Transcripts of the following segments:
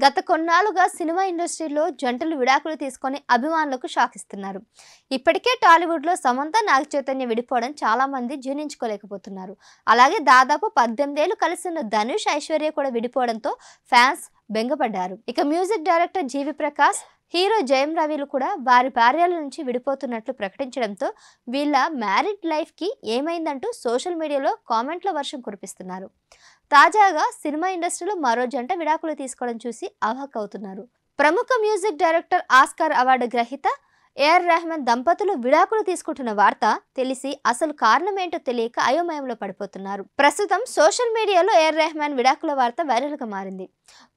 గత కొన్నాళ్ళుగా సినిమా ఇండస్ట్రీలో జంటలు విడాకులు తీసుకొని అభిమానులకు షాక్ ఇస్తున్నారు. ఇప్పటికే టాలీవుడ్లో సమంత నాగచైతన్య విడిపోవడం చాలా మంది జీర్ణించుకోలేకపోతున్నారు. అలాగే దాదాపు 18 ఏళ్లు కలిసిన ధనుష్ ఐశ్వర్య కూడా విడిపోవడంతో ఫ్యాన్స్ బెంగపడ్డారు. ఇక మ్యూజిక్ డైరెక్టర్ జీవి ప్రకాష్, హీరో జయం రవిలు కూడా వారి భార్యల నుంచి విడిపోతున్నట్లు ప్రకటించడంతో వీళ్ళ మ్యారీడ్ లైఫ్కి ఏమైందంటూ సోషల్ మీడియాలో కామెంట్ల వర్షం కురిపిస్తున్నారు. తాజాగా సినిమా ఇండస్ట్రీలో మరో జంట విడాకులు తీసుకోవడం చూసి అవాక్కవుతున్నారు. ప్రముఖ మ్యూజిక్ డైరెక్టర్, ఆస్కార్ అవార్డు గ్రహీత ఏఆర్ రెహమాన్ దంపతులు విడాకులు తీసుకుంటున్న వార్త తెలిసి అసలు కారణమేంటో తెలియక అయోమయంలో పడిపోతున్నారు. ప్రస్తుతం సోషల్ మీడియాలో ఏఆర్ రెహమాన్ విడాకుల వార్త వైరల్గా మారింది.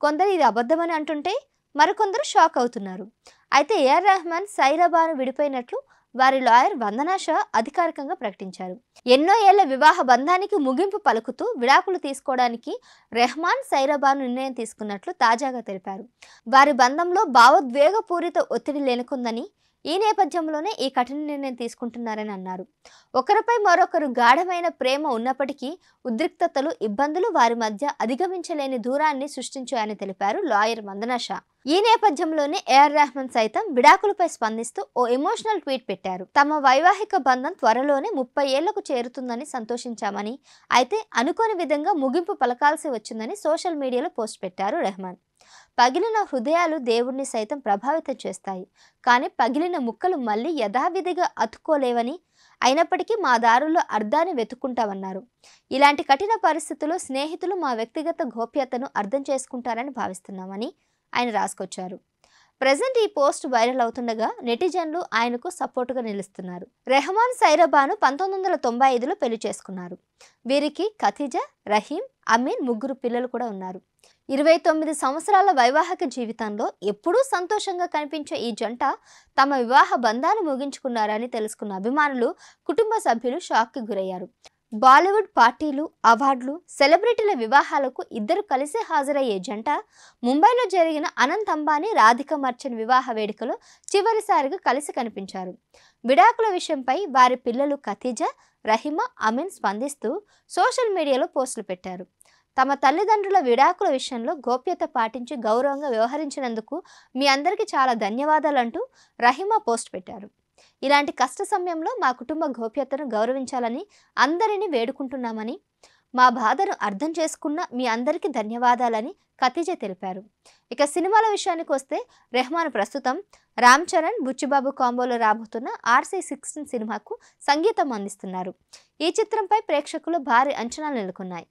కొందరు ఇది అబద్ధమని అంటుంటే మరికొందరు షాక్ అవుతున్నారు. అయితే ఏఆర్ రెహమాన్, సైరా బాను విడిపోయినట్లు వారి లాయర్ వందనా షా అధికారికంగా ప్రకటించారు. ఎన్నో ఏళ్ల వివాహ బంధానికి ముగింపు పలుకుతూ విడాకులు తీసుకోవడానికి రెహమాన్, సైరా బాను నిర్ణయం తీసుకున్నట్లు తాజాగా తెలిపారు. వారి బంధంలో భావోద్వేగపూరిత ఒత్తిడి నెలకొందని, ఈ నేపథ్యంలోనే ఈ కఠిన నిర్ణయం తీసుకుంటున్నారని అన్నారు. ఒకరిపై మరొకరు గాఢమైన ప్రేమ ఉన్నప్పటికీ ఉద్రిక్తతలు, ఇబ్బందులు వారి మధ్య అధిగమించలేని దూరాన్ని సృష్టించాయని తెలిపారు లాయర్ వందనా షా. ఈ నేపథ్యంలోనే ఏఆర్ రెహమాన్ సైతం విడాకులపై స్పందిస్తూ ఓ ఎమోషనల్ ట్వీట్ పెట్టారు. తమ వైవాహిక బంధం త్వరలోనే 30 ఏళ్లకు చేరుతుందని సంతోషించామని, అయితే అనుకోని విధంగా ముగింపు పలకాల్సి వచ్చిందని సోషల్ మీడియాలో పోస్ట్ పెట్టారు రెహమాన్. పగిలిన హృదయాలు దేవుణ్ణి సైతం ప్రభావితం చేస్తాయి, కానీ పగిలిన ముక్కలు మళ్ళీ యథావిధిగా అతుక్కోలేవని, అయినప్పటికీ మా దారుల్లో అర్థాన్ని వెతుక్కుంటామన్నారు. ఇలాంటి కఠిన పరిస్థితుల్లో స్నేహితులు మా వ్యక్తిగత గోప్యతను అర్థం చేసుకుంటారని భావిస్తున్నామని ఆయన రాసుకొచ్చారు. ప్రజెంట్ ఈ పోస్ట్ వైరల్ అవుతుండగా నెటిజన్లు ఆయనకు సపోర్టుగా నిలుస్తున్నారు. రెహమాన్, సైరా బాను 1995లో పెళ్లి చేసుకున్నారు. వీరికి ఖతీజా, రహీం, అమీన్ ముగ్గురు పిల్లలు కూడా ఉన్నారు. 29 సంవత్సరాల వైవాహిక జీవితంలో ఎప్పుడూ సంతోషంగా కనిపించే ఈ జంట తమ వివాహ బంధాన్ని ముగించుకున్నారని తెలుసుకున్న అభిమానులు, కుటుంబ సభ్యులు షాక్కి గురయ్యారు. బాలీవుడ్ పార్టీలు, అవార్డులు, సెలబ్రిటీల వివాహాలకు ఇద్దరు కలిసి హాజరయ్యే జంట ముంబైలో జరిగిన అనంత్ అంబానీ, రాధికా మర్చెంట్ వివాహ వేడుకలో చివరిసారిగా కలిసి కనిపించారు. విడాకుల విషయంపై వారి పిల్లలు ఖతీజా, రహీమా, అమీన్ స్పందిస్తూ సోషల్ మీడియాలో పోస్టులు పెట్టారు. తమ తల్లిదండ్రుల విడాకుల విషయంలో గోప్యత పాటించి గౌరవంగా వ్యవహరించినందుకు మీ అందరికీ చాలా ధన్యవాదాలంటూ రహీమా పోస్ట్ పెట్టారు. ఇలాంటి కష్ట సమయంలో మా కుటుంబ గోప్యతను గౌరవించాలని అందరినీ వేడుకుంటున్నామని, మా బాధను అర్థం చేసుకున్న మీ అందరికీ ధన్యవాదాలని ఖతీజా తెలిపారు. ఇక సినిమాల విషయానికి వస్తే రెహమాన్ ప్రస్తుతం రామ్ చరణ్, బుచ్చిబాబు కాంబోలో రాబోతున్న RC16 సినిమాకు సంగీతం అందిస్తున్నారు. ఈ చిత్రంపై ప్రేక్షకులు భారీ అంచనాలు నెలకొన్నాయి.